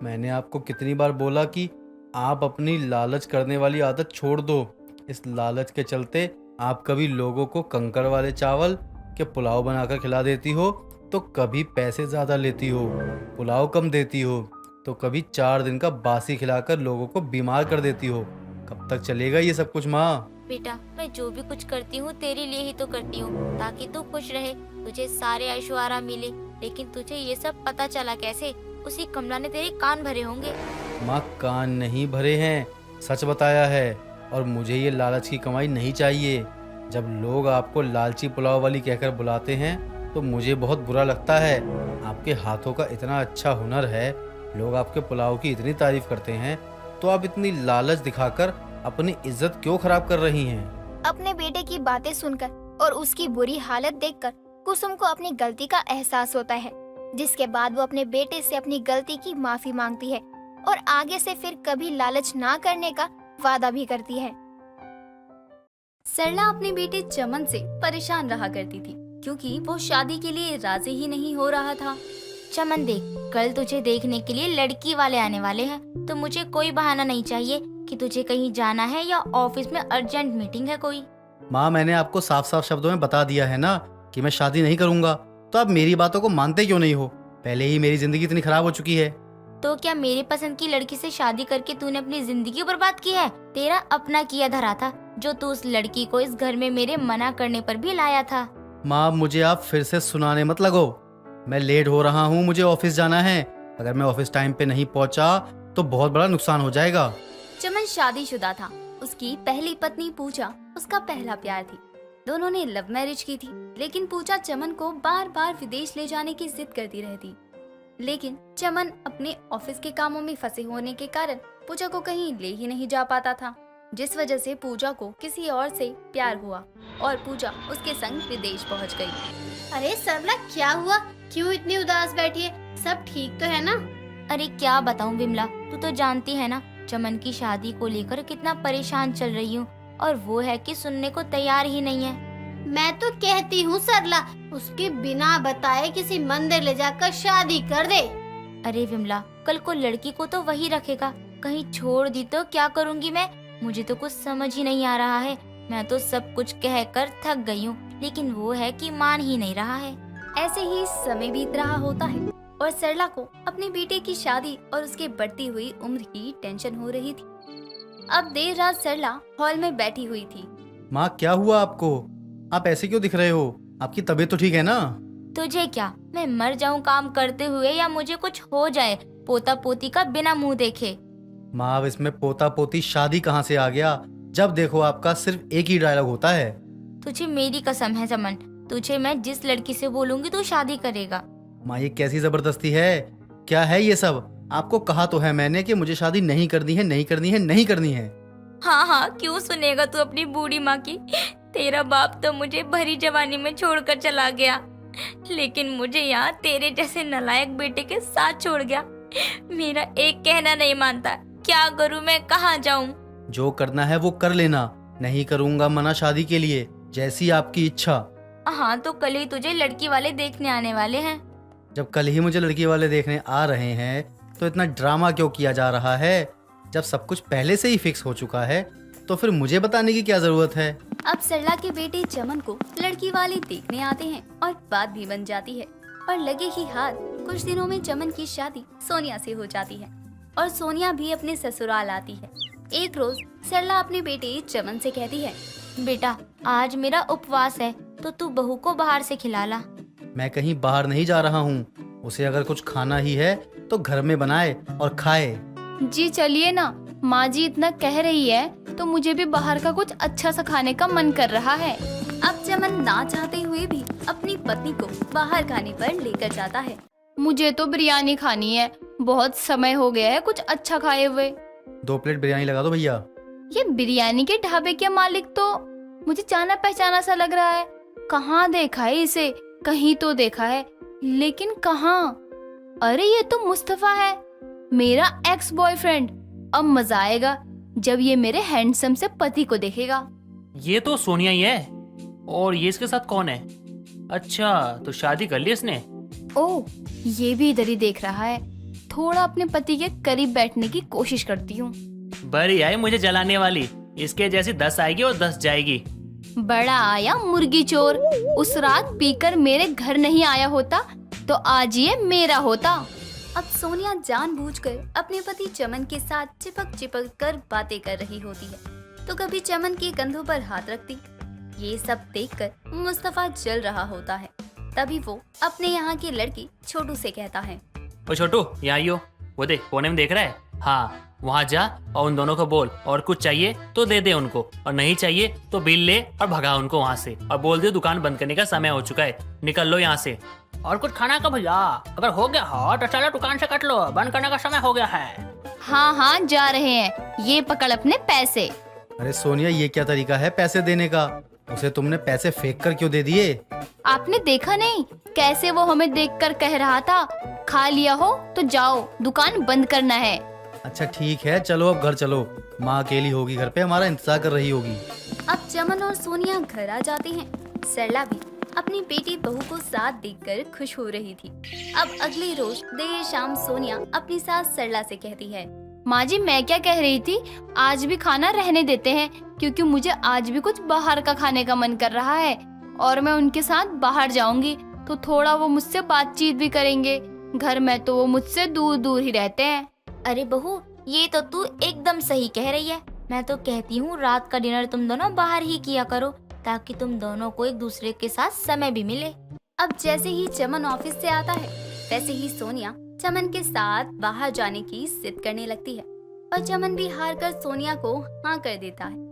मैंने आपको कितनी बार बोला कि आप अपनी लालच करने वाली आदत छोड़ दो। इस लालच के चलते आप कभी लोगों को कंकड़ वाले चावल के पुलाव बनाकर खिला देती हो, तो कभी पैसे ज़्यादा लेती हो, पुलाव कम देती हो, तो कभी 4 दिन का बासी खिलाकर लोगों को बीमार कर देती हो। कब तक चलेगा ये सब कुछ माँ? बेटा मैं जो भी कुछ करती हूँ तेरे लिए ही तो करती हूँ, ताकि तू खुश रहे, तुझे सारे ऐशो आराम मिले। लेकिन तुझे ये सब पता चला कैसे? उसी कमला ने तेरे कान भरे होंगे। माँ कान नहीं भरे हैं, सच बताया है। और मुझे ये लालच की कमाई नहीं चाहिए। जब लोग आपको लालची पुलाव वाली कहकर बुलाते हैं तो मुझे बहुत बुरा लगता है। आपके हाथों का इतना अच्छा हुनर है, लोग आपके पुलाव की इतनी तारीफ करते हैं, तो आप इतनी लालच दिखाकर अपनी इज्जत क्यों खराब कर रही हैं? अपने बेटे की बातें सुनकर और उसकी बुरी हालत देखकर कुसुम को अपनी गलती का एहसास होता है, जिसके बाद वो अपने बेटे से अपनी गलती की माफी मांगती है और आगे से फिर कभी लालच ना करने का वादा भी करती है। सरला अपने बेटे चमन से परेशान रहा करती थी, क्योंकि वो शादी के लिए राजी ही नहीं हो रहा था। चमन देख, कल तुझे देखने के लिए लड़की वाले आने वाले हैं, तो मुझे कोई बहाना नहीं चाहिए कि तुझे कहीं जाना है या ऑफिस में अर्जेंट मीटिंग है कोई। माँ मैंने आपको साफ साफ शब्दों में बता दिया है ना कि मैं शादी नहीं करूँगा, तो आप मेरी बातों को मानते क्यों नहीं हो? पहले ही मेरी जिंदगी इतनी खराब हो चुकी है। तो क्या मेरे पसंद की लड़की से शादी करके तूने अपनी जिंदगी बर्बाद की है? तेरा अपना किया धरा था, जो तू उस लड़की को इस घर में मेरे मना करने पर भी लाया था। माँ मुझे आप फिर से सुनाने मत लगो, मैं लेट हो रहा हूँ, मुझे ऑफिस जाना है। अगर मैं ऑफिस टाइम पे नहीं पहुँचा तो बहुत बड़ा नुकसान हो जाएगा। चमन शादीशुदा था, उसकी पहली पत्नी पूजा उसका पहला प्यार थी। दोनों ने लव मैरिज की थी, लेकिन पूजा चमन को बार बार विदेश ले जाने की जिद करती रहती। लेकिन चमन अपने ऑफिस के कामों में फंसे होने के कारण पूजा को कहीं ले ही नहीं जा पाता था, जिस वजह से पूजा को किसी और से प्यार हुआ और पूजा उसके संग विदेश पहुंच गई। अरे सरला क्या हुआ, क्यों इतनी उदास बैठी है? सब ठीक तो है ना? अरे क्या बताऊं विमला, तू तो जानती है ना चमन की शादी को लेकर कितना परेशान चल रही हूँ, और वो है कि सुनने को तैयार ही नहीं है। मैं तो कहती हूँ सरला, उसके बिना बताए किसी मंदिर ले जाकर शादी कर दे। अरे विमला, कल को लड़की को तो वही रखेगा, कहीं छोड़ दी तो क्या करूँगी मैं? मुझे तो कुछ समझ ही नहीं आ रहा है। मैं तो सब कुछ कहकर थक गई हूँ, लेकिन वो है कि मान ही नहीं रहा है। ऐसे ही समय बीत रहा होता है और सरला को अपने बेटे की शादी और उसके बढ़ती हुई उम्र की टेंशन हो रही थी। अब देर रात सरला हॉल में बैठी हुई थी। माँ क्या हुआ आपको? आप ऐसे क्यों दिख रहे हो? आपकी तबीयत तो ठीक है ना? तुझे क्या, मैं मर जाऊं काम करते हुए या मुझे कुछ हो जाए, पोता पोती का बिना मुंह देखे। माँ अब इसमें पोता पोती शादी कहाँ से आ गया? जब देखो आपका सिर्फ एक ही डायलॉग होता है। तुझे मेरी कसम है चमन, तुझे मैं जिस लड़की से बोलूंगी तू शादी करेगा। माँ ये कैसी जबरदस्ती है? क्या है ये सब? आपको कहा तो है मैंने कि मुझे शादी नहीं करनी है, नहीं करनी है, नहीं करनी है। हाँ हाँ, क्यों सुनेगा तू अपनी बूढ़ी माँ की? तेरा बाप तो मुझे भरी जवानी में छोड़कर चला गया, लेकिन मुझे यहाँ तेरे जैसे नालायक बेटे के साथ छोड़ गया। मेरा एक कहना नहीं मानता, क्या करूँ मैं, कहाँ जाऊँ? जो करना है वो कर लेना, नहीं करूँगा मना शादी के लिए, जैसी आपकी इच्छा। हाँ तो कल ही तुझे लड़की वाले देखने आने वाले हैं। जब कल ही मुझे लड़की वाले देखने आ रहे हैं तो इतना ड्रामा क्यों किया जा रहा है? जब सब कुछ पहले से ही फिक्स हो चुका है तो फिर मुझे बताने की क्या जरूरत है? अब सरला के बेटे चमन को लड़की वाले देखने आते हैं और बात भी बन जाती है। और लगे ही हाथ कुछ दिनों में चमन की शादी सोनिया से हो जाती है और सोनिया भी अपने ससुराल आती है। एक रोज सरला अपने बेटे चमन से कहती है, बेटा आज मेरा उपवास है तो तू बहू को बाहर से खिला ला। मैं कहीं बाहर नहीं जा रहा हूँ, उसे अगर कुछ खाना ही है तो घर में बनाए और खाए। जी चलिए ना, माँ जी इतना कह रही है तो मुझे भी बाहर का कुछ अच्छा सा खाने का मन कर रहा है। अब चमन ना चाहते हुए भी अपनी पत्नी को बाहर खाने पर लेकर जाता है। मुझे तो बिरयानी खानी है, बहुत समय हो गया है कुछ अच्छा खाए हुए। 2 प्लेट बिरयानी लगा दो भैया। ये बिरयानी के ढाबे के मालिक तो मुझे जाना पहचाना सा लग रहा है। कहाँ देखा है इसे? कहीं तो देखा है, लेकिन कहाँ? अरे ये तो मुस्तफा है, मेरा एक्स बॉयफ्रेंड। अब मजा आएगा जब ये मेरे हैंडसम से पति को देखेगा। ये तो सोनिया ही है। और ये इसके साथ कौन है? अच्छा तो शादी कर ली इसने। ओह ये भी इधर ही देख रहा है। थोड़ा अपने पति के करीब बैठने की कोशिश करती हूँ। बड़ी आई मुझे जलाने वाली, इसके जैसी 10 आएगी और 10 जाएगी। बड़ा आया मुर्गी चोर, उस रात पीकर मेरे घर नहीं आया होता तो आज ये मेरा होता। अब सोनिया जानबूझकर अपने पति चमन के साथ चिपक कर बातें कर रही होती है तो कभी चमन के कंधों पर हाथ रखती। ये सब देखकर मुस्तफा जल रहा होता है। तभी वो अपने यहाँ के लड़के छोटू से कहता है, ओ छोटू यहाँ आइयो, वो देख कोने में देख रहा है। हाँ वहाँ जा और उन दोनों को बोल, और कुछ चाहिए तो दे दे उनको, और नहीं चाहिए तो बिल ले और भगा उनको वहाँ से, और बोल दे दुकान बंद करने का समय हो चुका है, निकल लो यहाँ से। और कुछ खाना का भैया, अगर हो गया हो तो चलो दुकान से कट लो, बंद करने का समय हो गया है। हाँ हाँ जा रहे हैं, ये पकड़ अपने पैसे। अरे सोनिया ये क्या तरीका है पैसे देने का? उसे तुमने पैसे फेंक कर क्यों दे दिए? आपने देखा नहीं कैसे वो हमें देखकर कह रहा था, खा लिया हो तो जाओ, दुकान बंद करना है। अच्छा ठीक है, चलो अब घर चलो, माँ अकेली होगी घर पे, हमारा इंतजार कर रही होगी। अब चमन और सोनिया घर आ जाते हैं। सरला भी अपनी बेटी बहू को साथ देखकर खुश हो रही थी। अब अगले रोज देर शाम सोनिया अपनी सास सरला से कहती है, माँ जी मैं क्या कह रही थी, आज भी खाना रहने देते हैं क्योंकि मुझे आज भी कुछ बाहर का खाने का मन कर रहा है और मैं उनके साथ बाहर जाऊंगी तो थोड़ा वो मुझसे बातचीत भी करेंगे। घर में तो वो मुझसे दूर दूर ही रहते हैं। अरे बहू ये तो तू एकदम सही कह रही है। मैं तो कहती हूँ रात का डिनर तुम दोनों बाहर ही किया करो ताकि तुम दोनों को एक दूसरे के साथ समय भी मिले। अब जैसे ही चमन ऑफिस से आता है वैसे ही सोनिया चमन के साथ बाहर जाने की जिद करने लगती है और चमन भी हार कर सोनिया को हाँ कर देता है।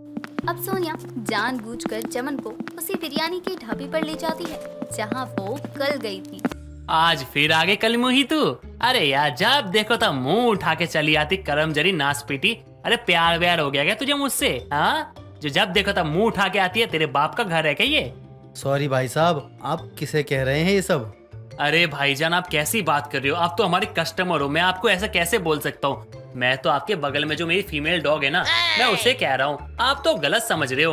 अब सोनिया जानबूझकर चमन को उसी बिरयानी के ढाबे पर ले जाती है जहाँ वो कल गई थी। आज फिर आगे कल मुँह ही तू। अरे यार जब देखो तब मुंह उठा के चली आती करमजरी नास पीटी। अरे प्यार व्यार हो गया क्या तुझे मुझसे? हाँ जो जब देखो तब मुंह उठा के आती है, तेरे बाप का घर है क्या ये? सॉरी भाई साहब, आप किसे कह रहे हैं ये सब? अरे भाईजान आप कैसी बात कर रहे हो? आप तो हमारे कस्टमर हो, मैं आपको ऐसा कैसे बोल सकता हूँ? मैं तो आपके बगल में जो मेरी फीमेल डॉग है ना, मैं उसे कह रहा हूँ, आप तो गलत समझ रहे हो।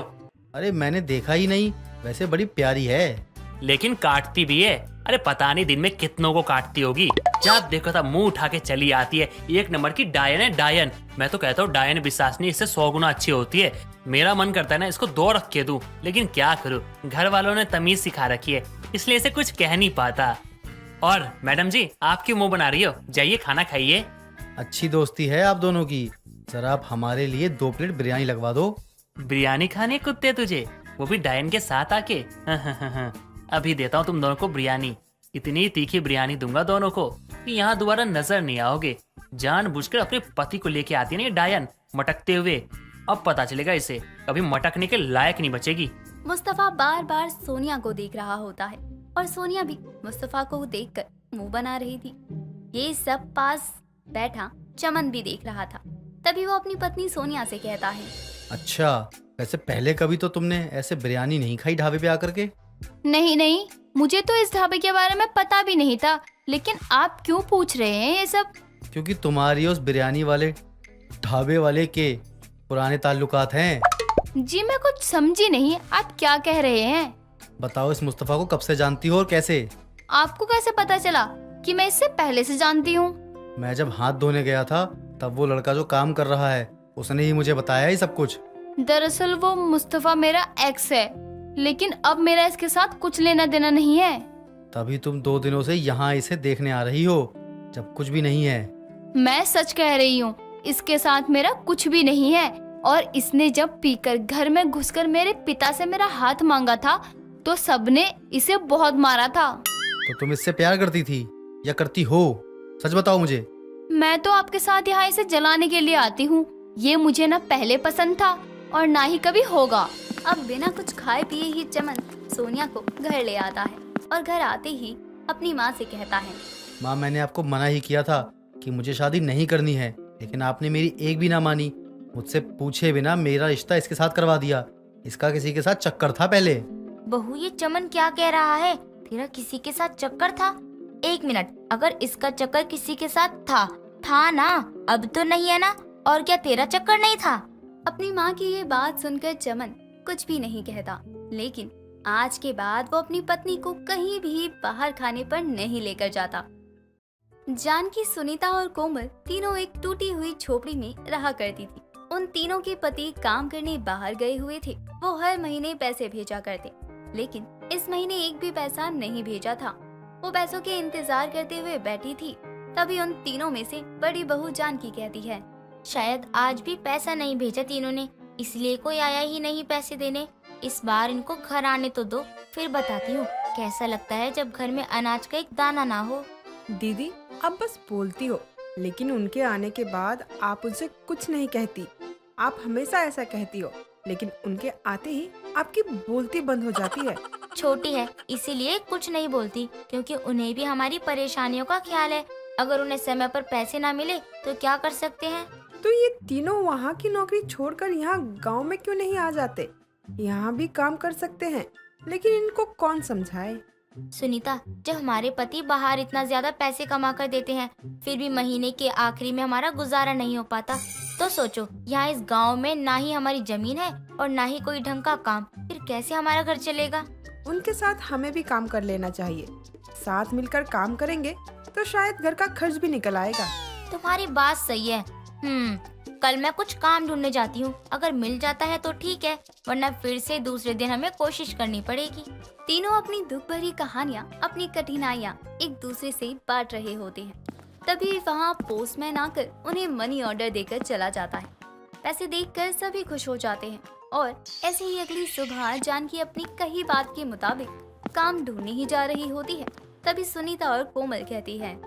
अरे मैंने देखा ही नहीं, वैसे बड़ी प्यारी है। लेकिन काटती भी है। अरे पता नहीं दिन में कितनों को काटती होगी। जब देखो तब मुंह उठा के चली आती है। एक नंबर की डायन है डायन। मैं तो कहता हूँ डायन विश्वासनी इससे 100 गुना अच्छी होती है। मेरा मन करता है ना इसको 2 रख के दूं, लेकिन क्या करूं, घर वालों ने तमीज सिखा रखी है, इसलिए इसे कुछ कह नहीं पाता। और मैडम जी आप क्यों मुंह बना रही हो? जाइए खाना खाइए। अच्छी दोस्ती है आप दोनों की। जरा आप हमारे लिए 2 प्लेट बिरयानी लगवा दो। बिरयानी खाने कुत्ते तुझे, वो भी डायन के साथ आके। अभी देता हूँ तुम दोनों को बिरयानी। इतनी तीखी बिरयानी दूंगा दोनों को कि यहाँ दोबारा नजर नहीं आओगे। जानबूझकर अपने पति को लेके आती है ना ये डायन मटकते हुए। अब पता चलेगा इसे, कभी मटकने के लायक नहीं बचेगी। मुस्तफा बार बार सोनिया को देख रहा होता है और सोनिया भी मुस्तफा को देखकर मुंह बना रही थी। ये सब पास बैठा चमन भी देख रहा था। तभी वो अपनी पत्नी सोनिया से कहता है, अच्छा वैसे पहले कभी तो तुमने ऐसे बिरयानी नहीं खाई ढाबे पे आकर के? नहीं नहीं, मुझे तो इस ढाबे के बारे में पता भी नहीं था, लेकिन आप क्यों पूछ रहे हैं ये सब? क्योंकि तुम्हारी उस बिरयानी वाले ढाबे वाले के पुराने ताल्लुकात हैं। जी मैं कुछ समझी नहीं, आप क्या कह रहे हैं? बताओ, इस मुस्तफ़ा को कब से जानती हो और कैसे? आपको कैसे पता चला कि मैं इससे पहले से जानती हूँ? मैं जब हाथ धोने गया था तब वो लड़का जो काम कर रहा है उसने ही मुझे बताया ही सब कुछ। दरअसल वो मुस्तफा मेरा एक्स है, लेकिन अब मेरा इसके साथ कुछ लेना देना नहीं है। तभी तुम 2 दिनों से यहाँ इसे देखने आ रही हो जब कुछ भी नहीं है। मैं सच कह रही हूँ, इसके साथ मेरा कुछ भी नहीं है। और इसने जब पीकर घर में घुसकर मेरे पिता से मेरा हाथ मांगा था तो सबने इसे बहुत मारा था। तो तुम इससे प्यार करती थी या करती हो? सच बताओ मुझे। मैं तो आपके साथ यहाँ इसे जलाने के लिए आती हूँ। ये मुझे ना पहले पसंद था और ना ही कभी होगा। अब बिना कुछ खाए पिए ही चमन सोनिया को घर ले आता है और घर आते ही अपनी माँ से कहता है, माँ, मैंने आपको मना ही किया था कि मुझे शादी नहीं करनी है, लेकिन आपने मेरी एक भी ना मानी। मुझसे पूछे बिना मेरा रिश्ता इसके साथ करवा दिया। इसका किसी के साथ चक्कर था पहले। बहू, ये चमन क्या कह रहा है? तेरा किसी के साथ चक्कर था? 1 मिनट, अगर इसका चक्कर किसी के साथ था ना, अब तो नहीं है ना? और क्या तेरा चक्कर नहीं था? अपनी माँ की ये बात सुनकर चमन कुछ भी नहीं कहता, लेकिन आज के बाद वो अपनी पत्नी को कहीं भी बाहर खाने पर नहीं लेकर जाता। जानकी, सुनीता और कोमल तीनों एक टूटी हुई झोपड़ी में रहा करती थी। उन तीनों के पति काम करने बाहर गए हुए थे। वो हर महीने पैसे भेजा करते, लेकिन इस महीने एक भी पैसा नहीं भेजा था। वो पैसों के इंतजार करते हुए बैठी थी। तभी उन तीनों में से बड़ी बहू जानकी कहती है, शायद आज भी पैसा नहीं भेजा तीनों ने, इसलिए कोई आया ही नहीं पैसे देने। इस बार इनको घर आने तो दो, फिर बताती हूँ कैसा लगता है जब घर में अनाज का एक दाना ना हो। दीदी, आप बस बोलती हो, लेकिन उनके आने के बाद आप उनसे कुछ नहीं कहती। आप हमेशा ऐसा कहती हो, लेकिन उनके आते ही आपकी बोलती बंद हो जाती है। छोटी है इसीलिए कुछ नहीं बोलती, क्योंकि उन्हें भी हमारी परेशानियों का ख्याल है। अगर उन्हें समय पर पैसे ना मिले तो क्या कर सकते हैं? तो ये तीनों वहाँ की नौकरी छोड़कर यहाँ गांव में क्यों नहीं आ जाते? यहाँ भी काम कर सकते हैं, लेकिन इनको कौन समझाए? सुनीता, जब हमारे पति बाहर इतना ज्यादा पैसे कमा कर देते हैं, फिर भी महीने के आखिरी में हमारा गुजारा नहीं हो पाता, तो सोचो यहाँ इस गांव में ना ही हमारी जमीन है और ना ही कोई ढंग का काम, फिर कैसे हमारा घर चलेगा? उनके साथ हमें भी काम कर लेना चाहिए। साथ मिलकर काम करेंगे तो शायद घर का खर्च भी निकल आएगा। तुम्हारी बात सही है। कल मैं कुछ काम ढूंढने जाती हूँ, अगर मिल जाता है तो ठीक है, वरना फिर से दूसरे दिन हमें कोशिश करनी पड़ेगी। तीनों अपनी दुख भरी कहानियाँ, अपनी कठिनाइयाँ एक दूसरे से बांट रहे होते हैं। तभी वहाँ पोस्टमैन आकर उन्हें मनी ऑर्डर देकर चला जाता है। पैसे देखकर सभी खुश हो जाते हैं और ऐसे ही अगली सुबह जानकी अपनी कही बात के मुताबिक काम ढूंढने ही जा रही होती है। तभी सुनीता और कोमल कहती है,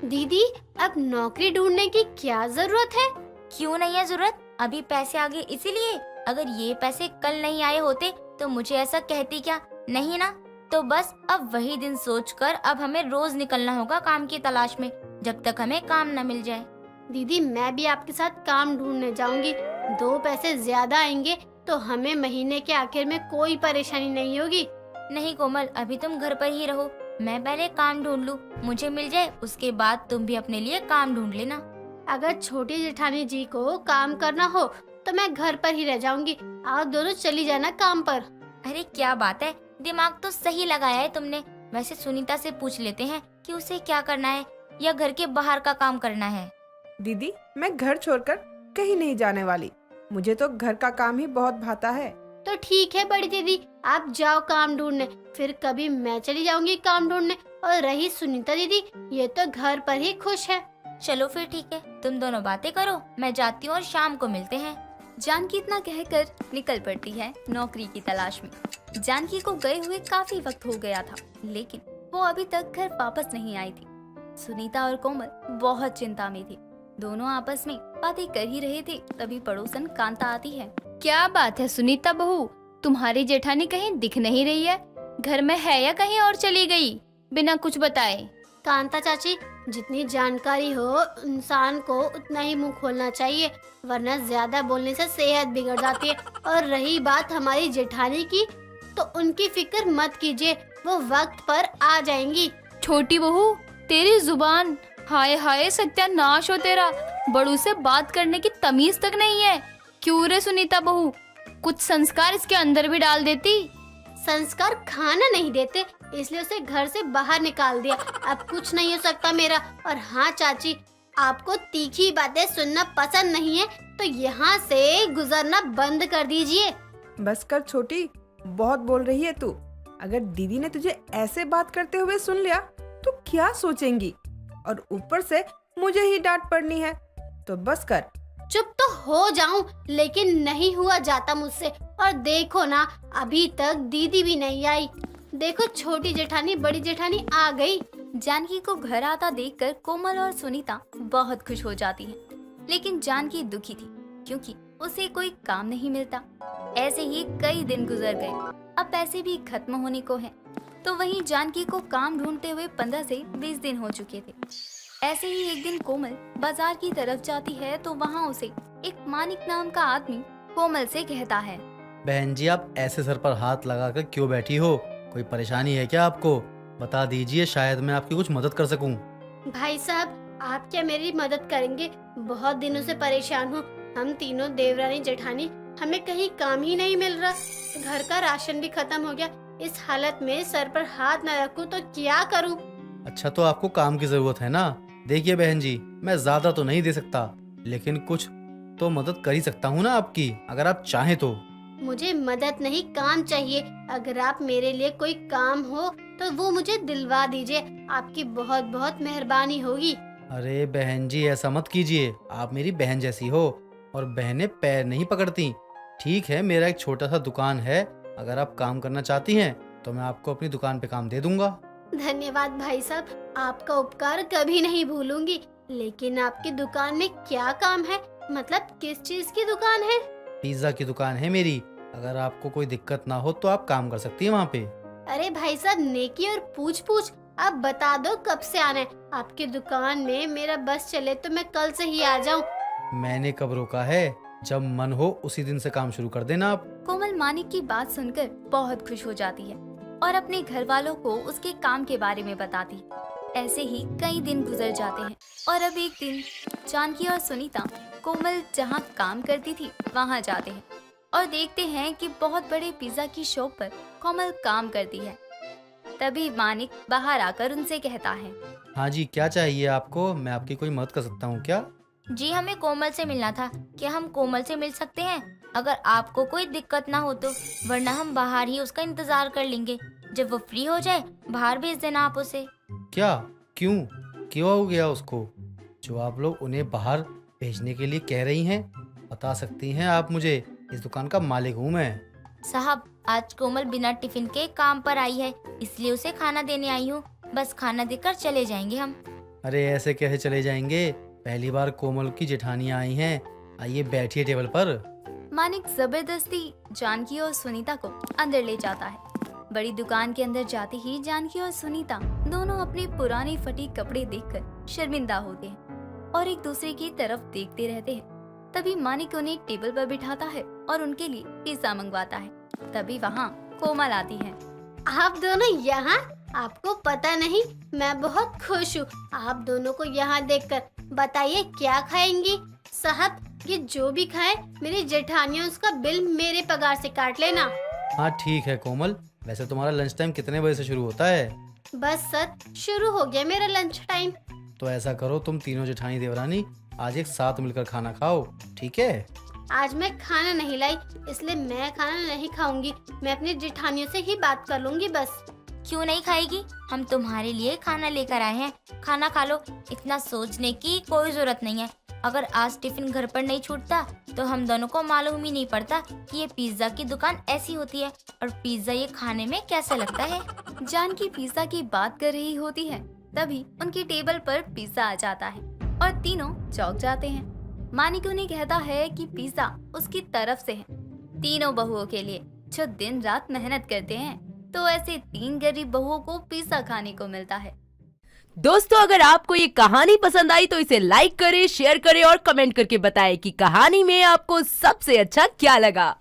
दीदी, अब नौकरी ढूंढने की क्या जरूरत है? क्यों नहीं है जरूरत? अभी पैसे आ गए इसीलिए। अगर ये पैसे कल नहीं आए होते तो मुझे ऐसा कहती क्या? नहीं ना? तो बस अब वही दिन सोचकर अब हमें रोज निकलना होगा काम की तलाश में, जब तक हमें काम न मिल जाए। दीदी, मैं भी आपके साथ काम ढूंढने जाऊंगी। 2 पैसे ज्यादा आएंगे तो हमें महीने के आखिर में कोई परेशानी नहीं होगी। नहीं कोमल, अभी तुम घर पर ही रहो, मैं पहले काम ढूंढ लूं, मुझे मिल जाए उसके बाद तुम भी अपने लिए काम ढूंढ लेना। अगर छोटी जेठानी जी को काम करना हो तो मैं घर पर ही रह जाऊंगी, आप दोनों चली जाना काम पर। अरे क्या बात है, दिमाग तो सही लगाया है तुमने। वैसे सुनीता से पूछ लेते हैं कि उसे क्या करना है या घर के बाहर का काम करना है। दीदी, मैं घर छोड़कर कहीं नहीं जाने वाली। मुझे तो घर का काम ही बहुत भाता है। तो ठीक है बड़ी दीदी, आप जाओ काम ढूंढने, फिर कभी मैं चली जाऊंगी काम ढूंढने। और रही सुनीता दीदी, ये तो घर पर ही खुश है। चलो फिर ठीक है, तुम दोनों बातें करो, मैं जाती हूँ और शाम को मिलते हैं। जानकी इतना कहकर निकल पड़ती है नौकरी की तलाश में। जानकी को गए हुए काफी वक्त हो गया था, लेकिन वो अभी तक घर वापस नहीं आई थी। सुनीता और कोमल बहुत चिंता में थी। दोनों आपस में बातें कर ही रहे थे, तभी पड़ोसन कांता आती है। क्या बात है सुनीता बहू, तुम्हारी जेठानी कहीं दिख नहीं रही है? घर में है या कहीं और चली गई बिना कुछ बताए? कांता चाची, जितनी जानकारी हो इंसान को उतना ही मुंह खोलना चाहिए, वरना ज्यादा बोलने से सेहत बिगड़ जाती है। और रही बात हमारी जेठानी की, तो उनकी फिक्र मत कीजिए, वो वक्त पर आ जाएंगी। छोटी बहू, तेरी जुबान, हाय हाय सत्यानाश हो तेरा, बड़ू से बात करने की तमीज तक नहीं है। क्यों रे सुनीता बहू, कुछ संस्कार इसके अंदर भी डाल देती। संस्कार खाना नहीं देते, इसलिए उसे घर से बाहर निकाल दिया। अब कुछ नहीं हो सकता मेरा। और हाँ चाची, आपको तीखी बातें सुनना पसंद नहीं है तो यहाँ से गुजरना बंद कर दीजिए। बस कर छोटी, बहुत बोल रही है तू। अगर दीदी ने तुझे ऐसे बात करते हुए सुन लिया तो क्या सोचेंगी? और ऊपर से मुझे ही डांट पड़नी है, तो बस कर। चुप तो हो जाऊं, लेकिन नहीं हुआ जाता मुझसे। और देखो ना, अभी तक दीदी भी नहीं आई। देखो छोटी जेठानी बड़ी जेठानी आ गई। जानकी को घर आता देखकर कोमल और सुनीता बहुत खुश हो जाती हैं। लेकिन जानकी दुखी थी क्योंकि उसे कोई काम नहीं मिलता। ऐसे ही कई दिन गुजर गए। अब पैसे भी खत्म होने को हैं। तो वहीं जानकी को काम ढूंढते हुए 15 से 20 दिन हो चुके थे। ऐसे ही एक दिन कोमल बाजार की तरफ जाती है तो वहाँ उसे एक मानिक नाम का आदमी कोमल से कहता है, बहन जी, आप ऐसे सर पर हाथ लगाकर क्यों बैठी हो? कोई परेशानी है क्या आपको? बता दीजिए, शायद मैं आपकी कुछ मदद कर सकूं। भाई साहब, आप क्या मेरी मदद करेंगे? बहुत दिनों से परेशान हूँ। हम तीनों देवरानी जेठानी, हमें कहीं काम ही नहीं मिल रहा। घर का राशन भी खत्म हो गया। इस हालत में सर पर हाथ न रखूं तो क्या करूं? अच्छा, तो आपको काम की जरूरत है ना? देखिए बहन जी, मैं ज्यादा तो नहीं दे सकता, लेकिन कुछ तो मदद कर ही सकता हूँ ना आपकी, अगर आप चाहें तो। मुझे मदद नहीं, काम चाहिए। अगर आप मेरे लिए कोई काम हो तो वो मुझे दिलवा दीजिए। आपकी बहुत बहुत मेहरबानी होगी। अरे बहन जी, ऐसा मत कीजिए। आप मेरी बहन जैसी हो और बहनें पैर नहीं पकड़ती। ठीक है, मेरा एक छोटा सा दुकान है। अगर आप काम करना चाहती हैं तो मैं आपको अपनी दुकान पे काम दे दूंगा। धन्यवाद भाई साहब, आपका उपकार कभी नहीं भूलूंगी। लेकिन आपकी दुकान में क्या काम है? मतलब किस चीज की दुकान है? पिज्जा की दुकान है मेरी। अगर आपको कोई दिक्कत ना हो तो आप काम कर सकती हैं वहाँ पे। अरे भाई साहब, नेकी और पूछ पूछ। आप बता दो कब से आना है। आपकी दुकान में मेरा बस चले तो मैं कल से ही आ जाऊँ। मैंने कब रोका है? जब मन हो उसी दिन से काम शुरू कर देना आप। कोमल मानिक की बात सुनकर बहुत खुश हो जाती है और अपने घर वालों को उसके काम के बारे में बताती। ऐसे ही कई दिन गुजर जाते हैं और अब एक दिन जानकी और सुनीता कोमल जहाँ काम करती थी वहाँ जाते हैं और देखते हैं कि बहुत बड़े पिज्जा की शॉप पर कोमल काम करती है। तभी मानिक बाहर आकर उनसे कहता है, हाँ जी, क्या चाहिए आपको? मैं आपकी कोई मदद कर सकता हूँ क्या? जी, हमें कोमल से मिलना था। क्या हम कोमल से मिल सकते हैं? अगर आपको कोई दिक्कत ना हो तो, वरना हम बाहर ही उसका इंतजार कर लेंगे। जब वो फ्री हो जाए बाहर भेज देना आप उसे। क्या? क्यों हो गया उसको? जो आप लोग उन्हें बाहर भेजने के लिए कह रही हैं, बता सकती हैं आप मुझे? इस दुकान का मालिक हूँ मैं। साहब, आज कोमल बिना टिफिन के काम पर आई है, इसलिए उसे खाना देने आई हूँ। बस खाना देकर चले जाएंगे हम। अरे ऐसे कैसे चले जाएंगे? पहली बार कोमल की जेठानियाँ आई हैं। आइए बैठिए टेबल पर। मानिक जबरदस्ती जानकी और सुनीता को अंदर ले जाता है। बड़ी दुकान के अंदर जाते ही जानकी और सुनीता दोनों अपने पुराने फटी कपड़े देखकर शर्मिंदा होते हैं और एक दूसरे की तरफ देखते रहते हैं। तभी मानिक उन्हें टेबल पर बिठाता है और उनके लिए पिज्जा मंगवाता है। तभी वहाँ कोमल आती है। आप दोनों यहाँ? आपको पता नहीं, मैं बहुत खुश हूँ आप दोनों को यहाँ देखकर। बताइए क्या खाएंगी? साहब, ये जो भी खाए मेरी जेठानियों उसका बिल मेरे पगार से काट लेना। हाँ ठीक है कोमल, वैसे तुम्हारा लंच टाइम कितने बजे से शुरू होता है? बस सर, शुरू हो गया मेरा लंच टाइम। तो ऐसा करो, तुम तीनों जेठानी देवरानी आज एक साथ मिलकर खाना खाओ, ठीक है? आज मैं खाना नहीं लाई, इसलिए मैं खाना नहीं खाऊंगी। मैं अपनी जेठानियों से ही बात कर लूंगी बस। क्यों नहीं खाएगी? हम तुम्हारे लिए खाना लेकर आए हैं, खाना खा लो। इतना सोचने की कोई जरूरत नहीं है। अगर आज टिफिन घर पर नहीं छूटता तो हम दोनों को मालूम ही नहीं पड़ता कि ये पिज्जा की दुकान ऐसी होती है और पिज्जा ये खाने में कैसा लगता है। जानकी पिज्जा की बात कर रही होती है, तभी उनकी टेबल पर पिज्जा आ जाता है और तीनों चौंक जाते हैं। मानिक उन्हें कहता है कि पिज्जा उसकी तरफ से है, तीनों बहुओं के लिए जो दिन रात मेहनत करते हैं। तो ऐसे 3 गरीब बहुओं को पिज्जा खाने को मिलता है। दोस्तों, अगर आपको ये कहानी पसंद आई तो इसे लाइक करें, शेयर करें और कमेंट करके बताएं कि कहानी में आपको सबसे अच्छा क्या लगा।